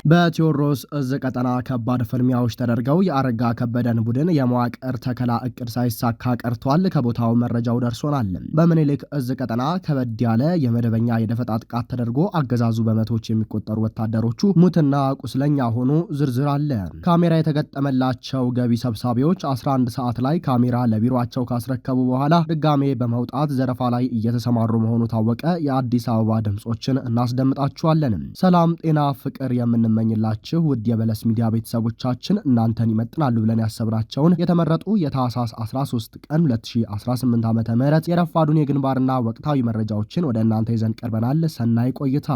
በቴዎድሮስ እዝ ቀጠና ከባድ ፍልሚያዎች ተደርገው የአረጋ ከበደን ቡድን የመዋቅር ተከላ እቅድ ሳይሳካ ቀርቷል። ከቦታው መረጃው ደርሶናል። በምኒልክ እዝ ቀጠና ከበድ ያለ የመደበኛ የደፈጣ ጥቃት ተደርጎ አገዛዙ በመቶዎች የሚቆጠሩ ወታደሮቹ ሙትና ቁስለኛ ሆኖ ዝርዝር አለ። ካሜራ የተገጠመላቸው ገቢ ሰብሳቢዎች 11 ሰዓት ላይ ካሜራ ለቢሮአቸው ካስረከቡ በኋላ ድጋሜ በመውጣት ዘረፋ ላይ እየተሰማሩ መሆኑ ታወቀ። የአዲስ አበባ ድምጾችን እናስደምጣችኋለን። ሰላም፣ ጤና፣ ፍቅር የምንመኝላችሁ ውድ የበለስ ሚዲያ ቤተሰቦቻችን እናንተን ይመጥናሉ ብለን ያሰብናቸውን የተመረጡ የታህሳስ 13 ቀን 2018 ዓ.ም የረፋዱን የግንባርና ወቅታዊ መረጃዎችን ወደ እናንተ ይዘን ቀርበናል። ሰናይ ቆይታ።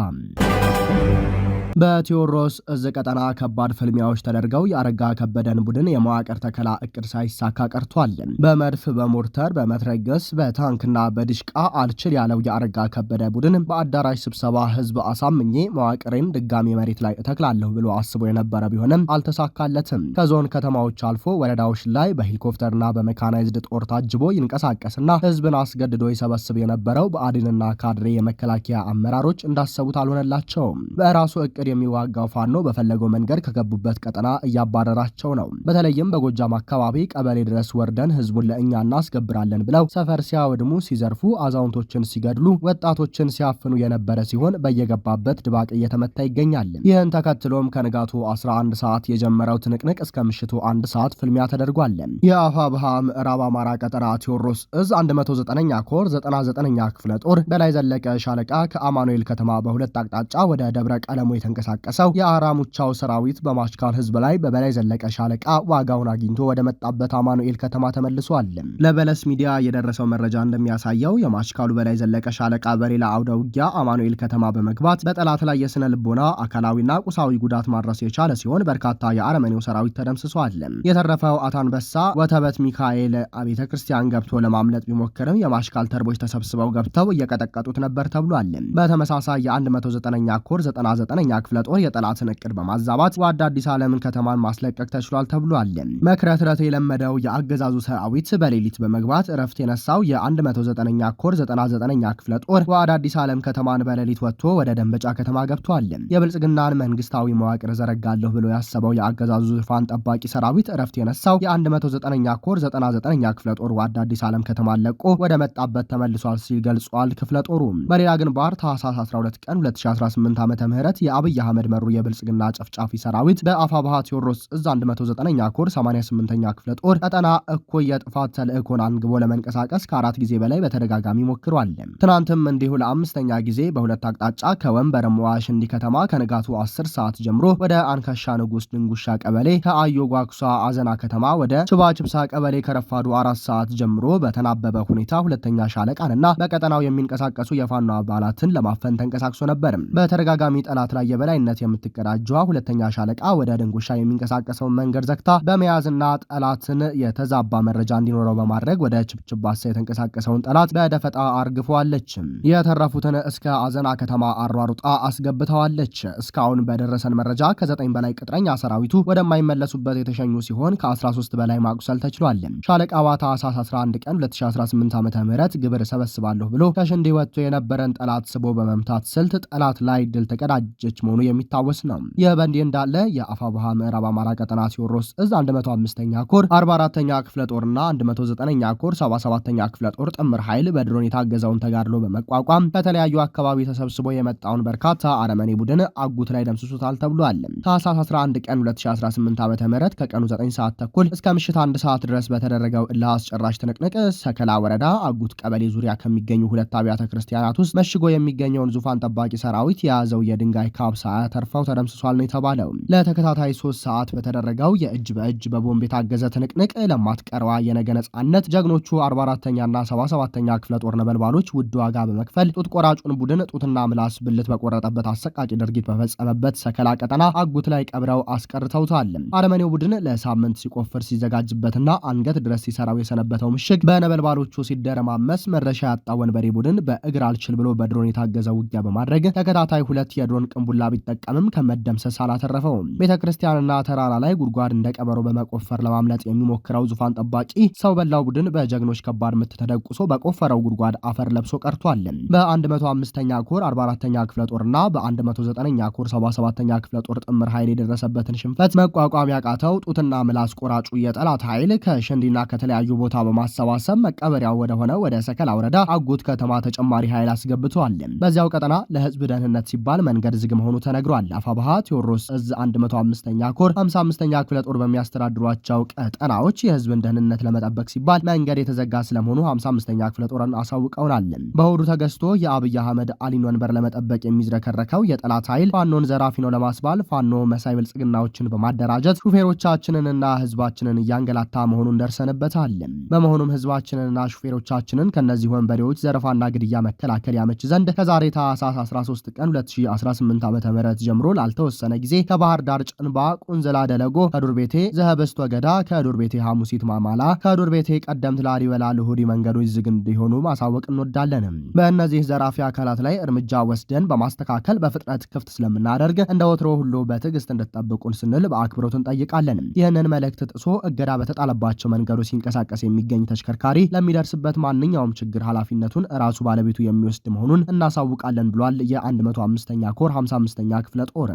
በቴዎድሮስ እዝ ቀጠና ከባድ ፍልሚያዎች ተደርገው የአረጋ ከበደን ቡድን የመዋቅር ተከላ እቅድ ሳይሳካ ቀርቷል። በመድፍ፣ በሞርተር፣ በመትረገስ፣ በታንክና በድሽቃ አልችል ያለው የአረጋ ከበደ ቡድን በአዳራሽ ስብሰባ ህዝብ አሳምኜ መዋቅሬን ድጋሚ መሬት ላይ እተክላለሁ ብሎ አስቦ የነበረ ቢሆንም አልተሳካለትም። ከዞን ከተማዎች አልፎ ወረዳዎች ላይ በሄሊኮፕተርና በሜካናይዝድ ጦር ታጅቦ ይንቀሳቀስና ህዝብን አስገድዶ ይሰበስብ የነበረው ብአዴንና ካድሬ የመከላከያ አመራሮች እንዳሰቡት አልሆነላቸውም። በራሱ እቅድ የሚዋጋው ፋኖ በፈለገው መንገድ ከገቡበት ቀጠና እያባረራቸው ነው። በተለይም በጎጃም አካባቢ ቀበሌ ድረስ ወርደን ህዝቡን ለእኛ እናስገብራለን ብለው ሰፈር ሲያወድሙ፣ ሲዘርፉ፣ አዛውንቶችን ሲገድሉ፣ ወጣቶችን ሲያፍኑ የነበረ ሲሆን በየገባበት ድባቅ እየተመታ ይገኛል። ይህን ተከትሎም ከንጋቱ 11 ሰዓት የጀመረው ትንቅንቅ እስከ ምሽቱ 1 ሰዓት ፍልሚያ ተደርጓል። የአፋብሃ ምዕራብ አማራ ቀጠና ቴዎድሮስ እዝ 109ኛ ኮር 99ኛ ክፍለ ጦር በላይ ዘለቀ ሻለቃ ከአማኑኤል ከተማ በሁለት አቅጣጫ ወደ ደብረ ቀለሙ የተንቀሳቀሰው የአራሙቻው ሰራዊት በማሽካል ህዝብ ላይ በበላይ ዘለቀ ሻለቃ ዋጋውን አግኝቶ ወደ መጣበት አማኑኤል ከተማ ተመልሷል። ለበለስ ሚዲያ የደረሰው መረጃ እንደሚያሳየው የማሽካሉ በላይ ዘለቀ ሻለቃ በሌላ አውደ ውጊያ አማኑኤል ከተማ በመግባት በጠላት ላይ የስነ ልቦና አካላዊና ቁሳዊ ጉዳት ማድረስ የቻለ ሲሆን በርካታ የአረመኔው ሰራዊት ተደምስሷል። የተረፈው አታንበሳ ወተበት ሚካኤል ቤተ ክርስቲያን ገብቶ ለማምለጥ ቢሞክርም የማሽካል ተርቦች ተሰብስበው ገብተው እየቀጠቀጡት ነበር ተብሏል። በተመሳሳይ የ109ኛ ኮር 99ኛ ክፍለ ጦር የጠላትን እቅድ በማዛባት ወደ አዲስ ዓለምን ከተማን ማስለቀቅ ተችሏል ተብሏል። መክረትረት የለመደው የአገዛዙ ሰራዊት በሌሊት በመግባት እረፍት የነሳው የ109ኛ ኮር 99ኛ ክፍለ ጦር ወደ አዲስ ዓለም ከተማን በሌሊት ወጥቶ ወደ ደንበጫ ከተማ ገብቷል። የብልጽግናን መንግስታዊ መዋቅር ዘረጋለሁ ብሎ ያሰበው የአገዛዙ ዙፋን ጠባቂ ሰራዊት እረፍት የነሳው የ109ኛ ኮር 99ኛ ክፍለ ጦር ወደ አዲስ ዓለም ከተማን ለቆ ወደ መጣበት ተመልሷል ሲል ገልጿል። ክፍለ ጦሩ በሌላ ግንባር ታህሳስ 12 ቀን 2018 ዓ.ም የአብይ አህመድ መሩ የብልጽግና ጨፍጫፊ ሰራዊት በአፋብሃ ቴዎድሮስ እዝ 109ኛ ኮር 88ኛ ክፍለ ጦር ቀጠና እኩይ የጥፋት ተልእኮን አንግቦ ለመንቀሳቀስ ከ4 ጊዜ በላይ በተደጋጋሚ ሞክሯል። ትናንትም እንዲሁ ለ5ኛ ጊዜ በሁለት አቅጣጫ ከወንበርም ዋሽንዲ ከተማ ከንጋቱ 10 ሰዓት ጀምሮ ወደ አንከሻ ንጉስ ድንጉሻ ቀበሌ፣ ከአዮ ጓኩሳ አዘና ከተማ ወደ ችባችብሳ ቀበሌ ከረፋዱ 4 ሰዓት ጀምሮ በተናበበ ሁኔታ ሁለተኛ ሻለቃንና በቀጠናው የሚንቀሳቀሱ የፋኖ አባላትን ለማፈን ተንቀሳቅሶ ነበር። በተደጋጋሚ ጠላት ላይ የበላይነት የምትቀዳጀዋ ሁለተኛ ሻለቃ ወደ ድንጉሻ የሚንቀሳቀሰውን መንገድ ዘግታ በመያዝና ጠላትን የተዛባ መረጃ እንዲኖረው በማድረግ ወደ ችብችባሳ የተንቀሳቀሰውን ጠላት በደፈጣ አርግፈዋለች። የተረፉትን እስከ አዘና ከተማ አሯሩጣ አስገብተዋለች። እስካሁን በደረሰን መረጃ ከ9 በላይ ቅጥረኛ ሰራዊቱ ወደማይመለሱበት የተሸኙ ሲሆን ከ13 በላይ ማቁሰል ተችሏል። ሻለቃዋ ታህሳስ 11 ቀን 2018 ዓ.ም ግብር ሰበስባለሁ ብሎ ከሽንዲ ወጥቶ የነበረን ጠላት ስቦ በመምታት ስልት ጠላት ላይ ድል ተቀዳጀች መሆኑ የሚታወስ ነው። ይህ በእንዲህ እንዳለ የአፋብሃ ምዕራብ አማራ ቀጠና ቴዎድሮስ እዝ 105ኛ ኮር 44ኛ ክፍለ ጦርና 109ኛ ኮር 77ኛ ክፍለ ጦር ጥምር ኃይል በድሮን የታገዘውን ተጋድሎ በመቋቋም ከተለያዩ አካባቢ ተሰብስቦ የመጣውን በርካታ አረመኔ ቡድን አጉት ላይ ደምስሱታል ተብሏል። ታህሳስ 11 ቀን 2018 ዓ.ም ከቀኑ 9 ሰዓት ተኩል እስከ ምሽት 1 ሰዓት ድረስ በተደረገው እልህ አስጨራሽ ትንቅንቅ ሰከላ ወረዳ አጉት ቀበሌ ዙሪያ ከሚገኙ ሁለት አብያተ ክርስቲያናት ውስጥ መሽጎ የሚገኘውን ዙፋን ጠባቂ ሰራዊት የያዘው የድንጋይ ካብ ሳያተርፈው ተደምስሷል ነው የተባለው። ለተከታታይ 3 ሰዓት በተደረገው የእጅ በእጅ በቦምብ የታገዘ ትንቅንቅ ለማትቀረዋ የነገ ነጻነት ጀግኖቹ 44ኛና 77ኛ ክፍለ ጦር ነበልባሎች ውድ ዋጋ በመክፈል ጡት ቆራጩን ቡድን ጡትና ምላስ ብልት በቆረጠበት አሰቃቂ ድርጊት በፈጸመበት ሰከላ ቀጠና አጉት ላይ ቀብረው አስቀርተውታል። አረመኔው ቡድን ለሳምንት ሲቆፍር ሲዘጋጅበትና አንገት ድረስ ሲሰራው የሰነበተው ምሽግ በነበልባሎቹ ሲደረማመስ መረሻ ያጣ ወንበሬ ቡድን በእግር አልችል ብሎ በድሮን የታገዘ ውጊያ በማድረግ ተከታታይ 2 የድሮን ቅንቡላ ቢጠቀምም ከመደምሰስ አላተረፈውም። ቤተክርስቲያንና ተራራ ላይ ጉድጓድ እንደ ቀበሮ በመቆፈር ለማምለጥ የሚሞክረው ዙፋን ጠባቂ ሰው በላው ቡድን በጀግኖች ከባድ ምት ተደቁሶ በቆፈረው ጉድጓድ አፈር ለብሶ ቀርቷል። በ105ኛ ኮር 44ኛ ክፍለ ጦርና በ109ኛ ኮር 77ኛ ክፍለ ጦር ጥምር ኃይል የደረሰበትን ሽንፈት መቋቋም ያቃተው ጡትና ምላስ ቆራጩ የጠላት ኃይል ከሸንዲና ከተለያዩ ቦታ በማሰባሰብ መቀበሪያው ወደ ወደ ሰከላ ወረዳ አጉት ከተማ ተጨማሪ ኃይል አስገብቷል። በዚያው ቀጠና ለህዝብ ደህንነት ሲባል መንገድ ዝግ መሆኑ ተነግሯል። አፋባሃ ቴዎድሮስ እዝ 105ኛ ኮር 55ኛ ክፍለ ጦር በሚያስተዳድሯቸው ቀጠናዎች የህዝብን ደህንነት ለመጠበቅ ሲባል መንገድ የተዘጋ ስለመሆኑ 55ኛ ክፍለ ጦርን አሳውቀውናል። በሆዱ ተገዝቶ የአብይ አህመድ አሊን ወንበር ለመጠበቅ የሚዝረከረከው የጠላት ኃይል ፋኖን ዘራፊ ነው ለማስባል ፋኖ መሳይ ብልጽግናዎችን በማደራጀት ሹፌሮቻችንንና ህዝባችንን እያንገላታ መሆኑን ደርሰንበታል። በመሆኑም ህዝባችንንና ሹፌሮቻችንን ከነዚህ ወንበዴዎች ዘረፋና ግድያ መከላከል ያመች ዘንድ ከዛሬ ታህሳስ 13 ቀን 2018 ዓ.ም ጀምሮ ላልተወሰነ ጊዜ ከባህር ዳር ጭንባ ቁንዝላ ደለጎ ከዱር ቤቴ ዘህበስት ወገዳ ከዱር ቤቴ ሐሙሲት ማማላ ከዱር ቤቴ ቀደምት ላሊበላ ልሁዲ መንገዶች ዝግ እንዲሆኑ ማሳወቅ እንወዳለን። በእነዚህ ዘራፊ አካላት ላይ እርምጃ ወስደን በማስተካከል በፍጥነት ክፍት ስለምናደርግ እንደ ወትሮ ሁሉ በትዕግስት እንድትጠብቁን ስንል በአክብሮት እንጠይቃለን። ይህንን መልእክት ጥሶ እገዳ በተጣለባቸው መንገዶች ሲንቀሳቀስ የሚገኝ ተሽከርካሪ ለሚደርስበት ማንኛውም ችግር ኃላፊነቱን ራሱ ባለቤቱ የሚወስድ መሆኑን እናሳውቃለን ብሏል። የ105ኛ ኮር 55ኛ ክፍለ ጦር።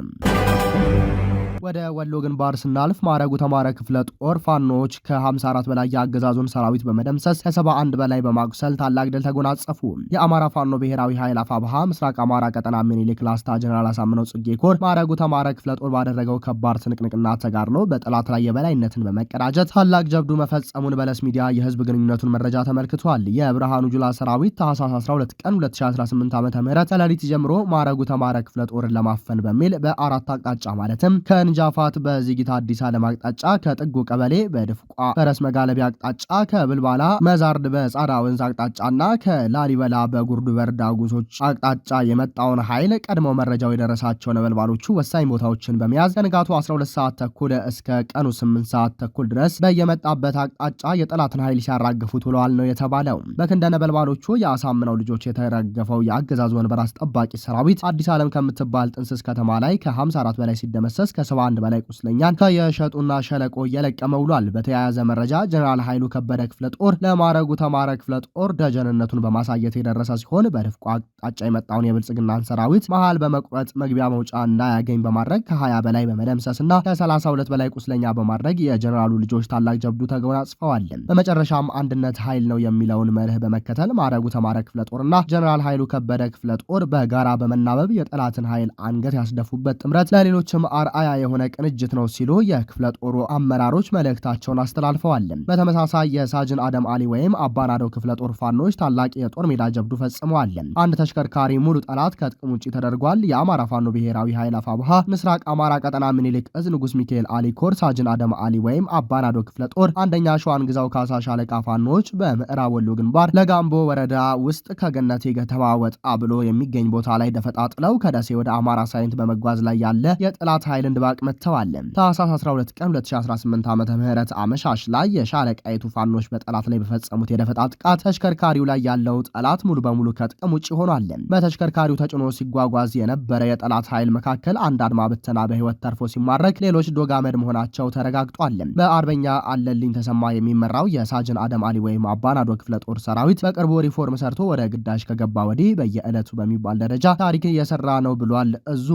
ወደ ወሎ ግንባር ስናልፍ ማረጉ ተማረ ክፍለ ጦር ፋኖች ከ54 በላይ የአገዛዙን ሰራዊት በመደምሰስ ከ71 በላይ በማቁሰል ታላቅ ድል ተጎናጸፉ። የአማራ ፋኖ ብሔራዊ ኃይል አፋብሃ ምስራቅ አማራ ቀጠና ምኒልክ ላስታ ጀነራል አሳምነው ጽጌ ኮር ማረጉ ተማረ ክፍለ ጦር ባደረገው ከባድ ትንቅንቅና ተጋድሎ በጠላት ላይ የበላይነትን በመቀዳጀት ታላቅ ጀብዱ መፈጸሙን በለስ ሚዲያ የህዝብ ግንኙነቱን መረጃ ተመልክቷል። የብርሃኑ ጁላ ሰራዊት ታህሳስ 12 ቀን 2018 ዓ.ም ከሌሊት ጀምሮ ማረጉ ተማረ ክፍለ ጦርን ለማፈን በሚል በአራት አቅጣጫ ማለትም ጃፋት በዚጊታ አዲስ ዓለም አቅጣጫ ከጥጉ ቀበሌ በድፍቋ ፈረስ መጋለቢያ አቅጣጫ ከብልባላ መዛርድ በጻዳ ወንዝ አቅጣጫና ከላሊበላ በጉርዱ በርዳ ጉዞች አቅጣጫ የመጣውን ኃይል ቀድመው መረጃው የደረሳቸው ነበልባሎቹ ወሳኝ ቦታዎችን በመያዝ ከንጋቱ 12 ሰዓት ተኩል እስከ ቀኑ 8 ሰዓት ተኩል ድረስ በየመጣበት አቅጣጫ የጠላትን ኃይል ሲያራግፉት ውለዋል ነው የተባለው። በክንደ ነበልባሎቹ የአሳምነው ልጆች የተረገፈው የአገዛዙ ወንበር አስጠባቂ ሰራዊት አዲስ ዓለም ከምትባል ጥንስስ ከተማ ላይ ከ54 በላይ ሲደመሰስ ከ71 በላይ ቁስለኛን ከየሸጡና ሸለቆ እየለቀመ ውሏል። በተያያዘ መረጃ ጀነራል ኃይሉ ከበደ ክፍለ ጦር ለማረጉ ተማረ ክፍለ ጦር ደጀንነቱን በማሳየት የደረሰ ሲሆን በድፍቋ አቅጣጫ የመጣውን የብልጽግናን ሰራዊት መሃል በመቁረጥ መግቢያ መውጫ እንዳያገኝ በማድረግ ከ20 በላይ በመደምሰስና ከ32 በላይ ቁስለኛ በማድረግ የጀነራሉ ልጆች ታላቅ ጀብዱ ተጎናጽፈዋል። በመጨረሻም አንድነት ኃይል ነው የሚለውን መርህ በመከተል ማረጉ ተማረ ክፍለ ጦርና ጀነራል ኃይሉ ከበደ ክፍለ ጦር በጋራ በመናበብ የጠላትን ኃይል አንገት ያስደፉበት ጥምረት ለሌሎችም አርአያ የሆነ ቅንጅት ነው ሲሉ የክፍለ ጦሩ አመራሮች መልእክታቸውን አስተላልፈዋል። በተመሳሳይ የሳጅን አደም አሊ ወይም አባናደው ክፍለ ጦር ፋኖች ታላቅ የጦር ሜዳ ጀብዱ ፈጽመዋል። አንድ ተሽከርካሪ ሙሉ ጠላት ከጥቅም ውጭ ተደርጓል። የአማራ ፋኖ ብሔራዊ ኃይል አፋብሃ ምስራቅ አማራ ቀጠና ምኒልክ እዝ ንጉስ ሚካኤል አሊ ኮር ሳጅን አደም አሊ ወይም አባናደው ክፍለ ጦር አንደኛ ሸዋን ግዛው ካሳ ሻለቃ ፋኖች በምዕራብ ወሎ ግንባር ለጋምቦ ወረዳ ውስጥ ከገነቴ ከተማ ወጣ ብሎ የሚገኝ ቦታ ላይ ደፈጣጥለው ከደሴ ወደ አማራ ሳይንት በመጓዝ ላይ ያለ የጠላት ኃይል እንድባቅ መጥተዋል። ታህሳስ 12 ቀን 2018 ዓመተ ምህረት አመሻሽ ላይ የሻለቃይቱ ፋኖች በጠላት ላይ በፈጸሙት የደፈጣ ጥቃት ተሽከርካሪው ላይ ያለው ጠላት ሙሉ በሙሉ ከጥቅም ውጭ ሆኗል። በተሽከርካሪው ተጭኖ ሲጓጓዝ የነበረ የጠላት ኃይል መካከል አንድ አድማ ብተና በህይወት ተርፎ ሲማረክ፣ ሌሎች ዶጋመድ መሆናቸው ተረጋግጧል። በአርበኛ አለልኝ ተሰማ የሚመራው የሳጅን አደም አሊ ወይም አባናዶ ክፍለ ጦር ሰራዊት በቅርቡ ሪፎርም ሰርቶ ወደ ግዳጅ ከገባ ወዲህ በየዕለቱ በሚባል ደረጃ ታሪክ እየሰራ ነው ብሏል። እዙ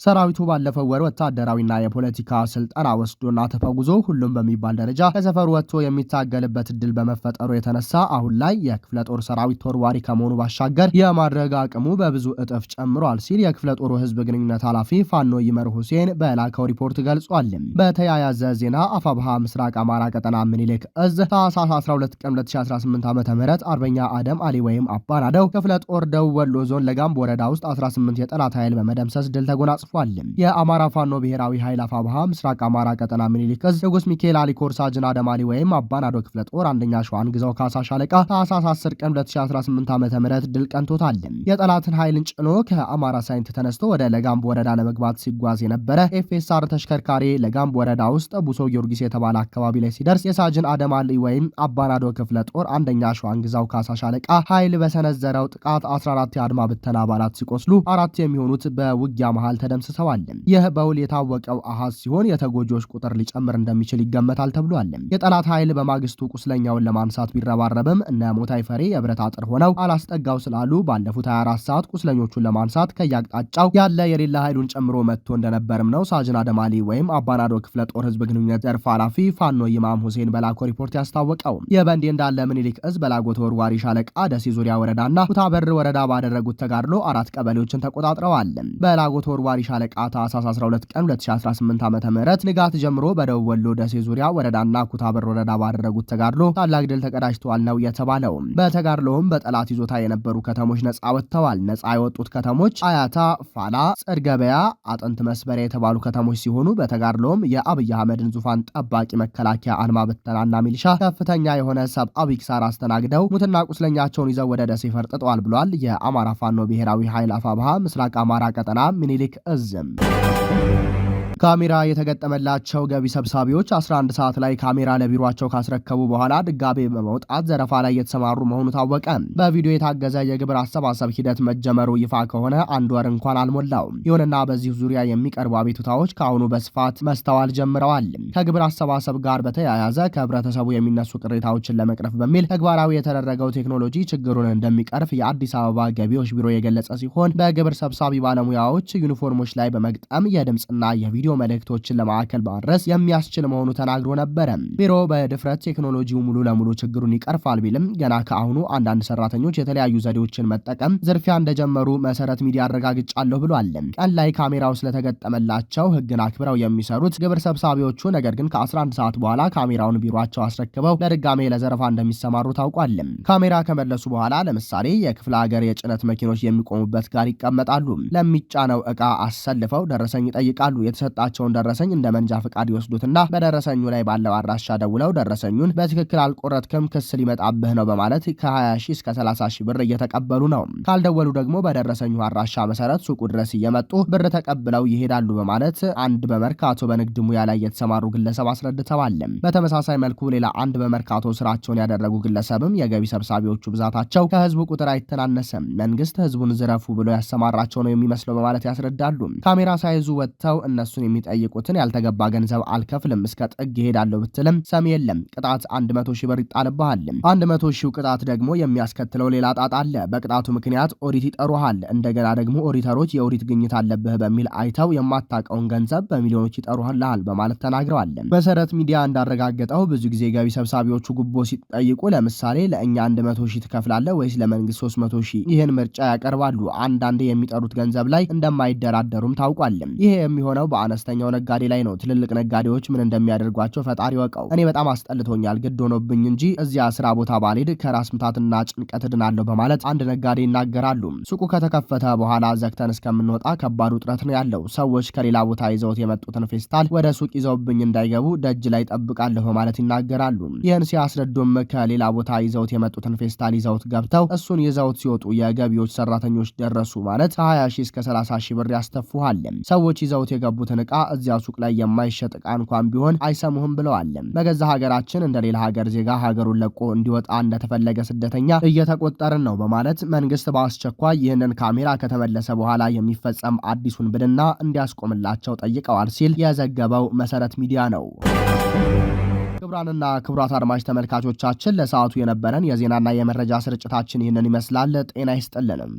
ሰራዊቱ ባለፈው ወር ወታደራዊና የፖለቲካ ስልጠና ወስዶና ተፈጉዞ ሁሉም በሚባል ደረጃ ከሰፈሩ ወጥቶ የሚታገልበት እድል በመፈጠሩ የተነሳ አሁን ላይ የክፍለ ጦር ሰራዊት ተወርዋሪ ከመሆኑ ባሻገር የማድረግ አቅሙ በብዙ እጥፍ ጨምሯል ሲል የክፍለ ጦሩ ህዝብ ግንኙነት ኃላፊ ፋኖ ይመር ሁሴን በላከው ሪፖርት ገልጿል። በተያያዘ ዜና አፋብሃ ምስራቅ አማራ ቀጠና ምኒልክ እዝ ታህሳስ 12 ቀን 2018 ዓ.ም አርበኛ አደም አሊ ወይም አባናደው ክፍለ ጦር ደቡብ ወሎ ዞን ለጋምቦ ወረዳ ውስጥ 18 የጠላት ኃይል በመደምሰስ ድል ተጎናጽፏል። የአማራ ፋኖ ብሔራዊ ኃይል አፋብሃ ምስራቅ አማራ ቀጠና ምኒልክ ዕዝ ንጉስ ሚካኤል አሊኮር ሳጅን አደማሊ ወይም አባናዶ ክፍለ ጦር አንደኛ ሸዋን ግዛው ካሳ ሻለቃ ታህሳስ 10 ቀን 2018 ዓ.ም ድል ቀንቶታል። የጠላትን ኃይልን ጭኖ ከአማራ ሳይንት ተነስቶ ወደ ለጋምቦ ወረዳ ለመግባት ሲጓዝ የነበረ ኤፍኤስአር ተሽከርካሪ ለጋምቦ ወረዳ ውስጥ ቡሶ ጊዮርጊስ የተባለ አካባቢ ላይ ሲደርስ የሳጅን አደማሊ ወይም አባናዶ ክፍለ ጦር አንደኛ ሸዋን ግዛው ካሳ ሻለቃ ኃይል በሰነዘረው ጥቃት 14 የአድማ ብተና አባላት ሲቆስሉ 4 የሚሆኑት በውጊያ መሃል ተደምስሰዋል። ይህ በውል የታወቀው አሃዝ ሲሆን የተጎጂዎች ቁጥር ሊጨምር እንደሚችል ይገመታል ተብሏል። የጠላት ኃይል በማግስቱ ቁስለኛውን ለማንሳት ቢረባረብም እነ ሞታይ ፈሬ የብረት አጥር ሆነው አላስጠጋው ስላሉ ባለፉት 24 ሰዓት ቁስለኞቹን ለማንሳት ከያቅጣጫው ያለ የሌላ ኃይሉን ጨምሮ መጥቶ እንደነበርም ነው ሳጅን አደማሊ ወይም አባናዶ ክፍለ ጦር ህዝብ ግንኙነት ዘርፍ ኃላፊ ፋኖ ይማም ሁሴን በላኮ ሪፖርት ያስታወቀው። የበንዲ እንዳለ ምኒልክ ዕዝ በላጎ ተወርዋሪ ሻለቃ ደሴ ዙሪያ ወረዳና ኩታበር ወረዳ ባደረጉት ተጋድሎ 4 ቀበሌዎችን ተቆጣጥረዋል። በላጎ ተወርዋሪ ሻለቃ ታህሳስ 12 ቀን 2018 ዓ.ም ንጋት ጀምሮ በደቡብ ወሎ ደሴ ዙሪያ ወረዳና ኩታበር ወረዳ ባደረጉት ተጋድሎ ታላቅ ድል ተቀዳጅተዋል ነው የተባለው። በተጋድሎውም በጠላት ይዞታ የነበሩ ከተሞች ነጻ ወጥተዋል። ነጻ የወጡት ከተሞች አያታ፣ ፋላ፣ ጽድ ገበያ፣ አጥንት መስበሪያ የተባሉ ከተሞች ሲሆኑ በተጋድሎም የአብይ አህመድን ዙፋን ጠባቂ መከላከያ አድማ ብተናና ሚሊሻ ከፍተኛ የሆነ ሰብአዊ ኪሳራ አስተናግደው ሙትና ቁስለኛቸውን ይዘው ወደ ደሴ ፈርጥጠዋል ብሏል። የአማራ ፋኖ ብሔራዊ ኃይል አፋብሃ ምስራቅ አማራ ቀጠና ምኒልክ ዕዝም ካሜራ የተገጠመላቸው ገቢ ሰብሳቢዎች 11 ሰዓት ላይ ካሜራ ለቢሮአቸው ካስረከቡ በኋላ ድጋሜ በመውጣት ዘረፋ ላይ የተሰማሩ መሆኑ ታወቀ። በቪዲዮ የታገዘ የግብር አሰባሰብ ሂደት መጀመሩ ይፋ ከሆነ 1 ወር እንኳን አልሞላውም። ይሁንና በዚህ ዙሪያ የሚቀርቡ አቤቱታዎች ከአሁኑ በስፋት መስተዋል ጀምረዋል። ከግብር አሰባሰብ ጋር በተያያዘ ከህብረተሰቡ የሚነሱ ቅሬታዎችን ለመቅረፍ በሚል ተግባራዊ የተደረገው ቴክኖሎጂ ችግሩን እንደሚቀርፍ የአዲስ አበባ ገቢዎች ቢሮ የገለጸ ሲሆን በግብር ሰብሳቢ ባለሙያዎች ዩኒፎርሞች ላይ በመግጠም የድምፅና የቪዲዮ መልእክቶችን ለማዕከል ማድረስ የሚያስችል መሆኑ ተናግሮ ነበረ። ቢሮ በድፍረት ቴክኖሎጂው ሙሉ ለሙሉ ችግሩን ይቀርፋል ቢልም ገና ከአሁኑ አንዳንድ ሰራተኞች የተለያዩ ዘዴዎችን መጠቀም ዝርፊያ እንደጀመሩ መሰረት ሚዲያ አረጋግጫለሁ ብሏል። ቀን ላይ ካሜራው ስለተገጠመላቸው ህግን አክብረው የሚሰሩት ግብር ሰብሳቢዎቹ ነገር ግን ከ11 ሰዓት በኋላ ካሜራውን ቢሮአቸው አስረክበው ለድጋሜ ለዘረፋ እንደሚሰማሩ ታውቋል። ካሜራ ከመለሱ በኋላ ለምሳሌ የክፍለ ሀገር የጭነት መኪኖች የሚቆሙበት ጋር ይቀመጣሉ። ለሚጫነው ዕቃ አሰልፈው ደረሰኝ ይጠይቃሉ። ቸውን ደረሰኝ እንደ መንጃ ፍቃድ ይወስዱትና በደረሰኙ ላይ ባለው አድራሻ ደውለው ደረሰኙን በትክክል አልቆረጥክም ክስ ሊመጣብህ ነው በማለት ከ20 ሺህ እስከ 30 ሺህ ብር እየተቀበሉ ነው። ካልደወሉ ደግሞ በደረሰኙ አድራሻ መሰረት ሱቁ ድረስ እየመጡ ብር ተቀብለው ይሄዳሉ በማለት አንድ በመርካቶ በንግድ ሙያ ላይ የተሰማሩ ግለሰብ አስረድተዋል። በተመሳሳይ መልኩ ሌላ አንድ በመርካቶ ስራቸውን ያደረጉ ግለሰብም የገቢ ሰብሳቢዎቹ ብዛታቸው ከህዝቡ ቁጥር አይተናነስም፣ መንግስት ህዝቡን ዝረፉ ብሎ ያሰማራቸው ነው የሚመስለው በማለት ያስረዳሉ። ካሜራ ሳይዙ ወጥተው እነሱን የሚጠይቁትን ያልተገባ ገንዘብ አልከፍልም እስከ ጥግ ይሄዳለሁ ብትልም ሰሚ የለም። ቅጣት 100 ሺህ ብር ይጣልብሃል። 100 ሺህ ቅጣት ደግሞ የሚያስከትለው ሌላ ጣጣ አለ። በቅጣቱ ምክንያት ኦዲት ይጠሩሃል። እንደገና ደግሞ ኦዲተሮች የኦዲት ግኝት አለብህ በሚል አይተው የማታውቀውን ገንዘብ በሚሊዮኖች ይጠሩሃል በማለት ተናግረዋል። መሰረት ሚዲያ እንዳረጋገጠው ብዙ ጊዜ ገቢ ሰብሳቢዎቹ ጉቦ ሲጠይቁ ለምሳሌ ለእኛ 100 ሺህ ትከፍላለህ ወይስ ለመንግስት 300 ሺህ ይህን ምርጫ ያቀርባሉ። አንዳንዴ የሚጠሩት ገንዘብ ላይ እንደማይደራደሩም ታውቋል። ይሄ የሚሆነው አነስተኛው ነጋዴ ላይ ነው። ትልልቅ ነጋዴዎች ምን እንደሚያደርጓቸው ፈጣሪ ወቀው። እኔ በጣም አስጠልቶኛል፣ ግድ ሆኖብኝ እንጂ እዚያ ስራ ቦታ ባልሄድ ከራስ ምታትና ጭንቀት ድናለሁ በማለት አንድ ነጋዴ ይናገራሉ። ሱቁ ከተከፈተ በኋላ ዘግተን እስከምንወጣ ከባድ ውጥረት ነው ያለው። ሰዎች ከሌላ ቦታ ይዘውት የመጡትን ፌስታል ወደ ሱቅ ይዘውብኝ እንዳይገቡ ደጅ ላይ ጠብቃለሁ በማለት ይናገራሉ። ይህን ሲያስረዱም ከሌላ ቦታ ይዘውት የመጡትን ፌስታል ይዘውት ገብተው እሱን ይዘውት ሲወጡ የገቢዎች ሰራተኞች ደረሱ ማለት ከ20 ሺህ እስከ 30 ሺህ ብር ያስተፉሃል። ሰዎች ይዘውት የገቡትን ዕቃ እዚያ ሱቅ ላይ የማይሸጥ ዕቃ እንኳን ቢሆን አይሰሙህም ብለዋል። በገዛ ሀገራችን እንደ ሌላ ሀገር ዜጋ ሀገሩን ለቆ እንዲወጣ እንደተፈለገ ስደተኛ እየተቆጠርን ነው በማለት መንግስት በአስቸኳይ ይህንን ካሜራ ከተመለሰ በኋላ የሚፈጸም አዲሱን ብድና እንዲያስቆምላቸው ጠይቀዋል ሲል የዘገበው መሰረት ሚዲያ ነው። ክቡራንና ክቡራት አድማጭ ተመልካቾቻችን ለሰዓቱ የነበረን የዜናና የመረጃ ስርጭታችን ይህንን ይመስላል። ጤና ይስጥልንም።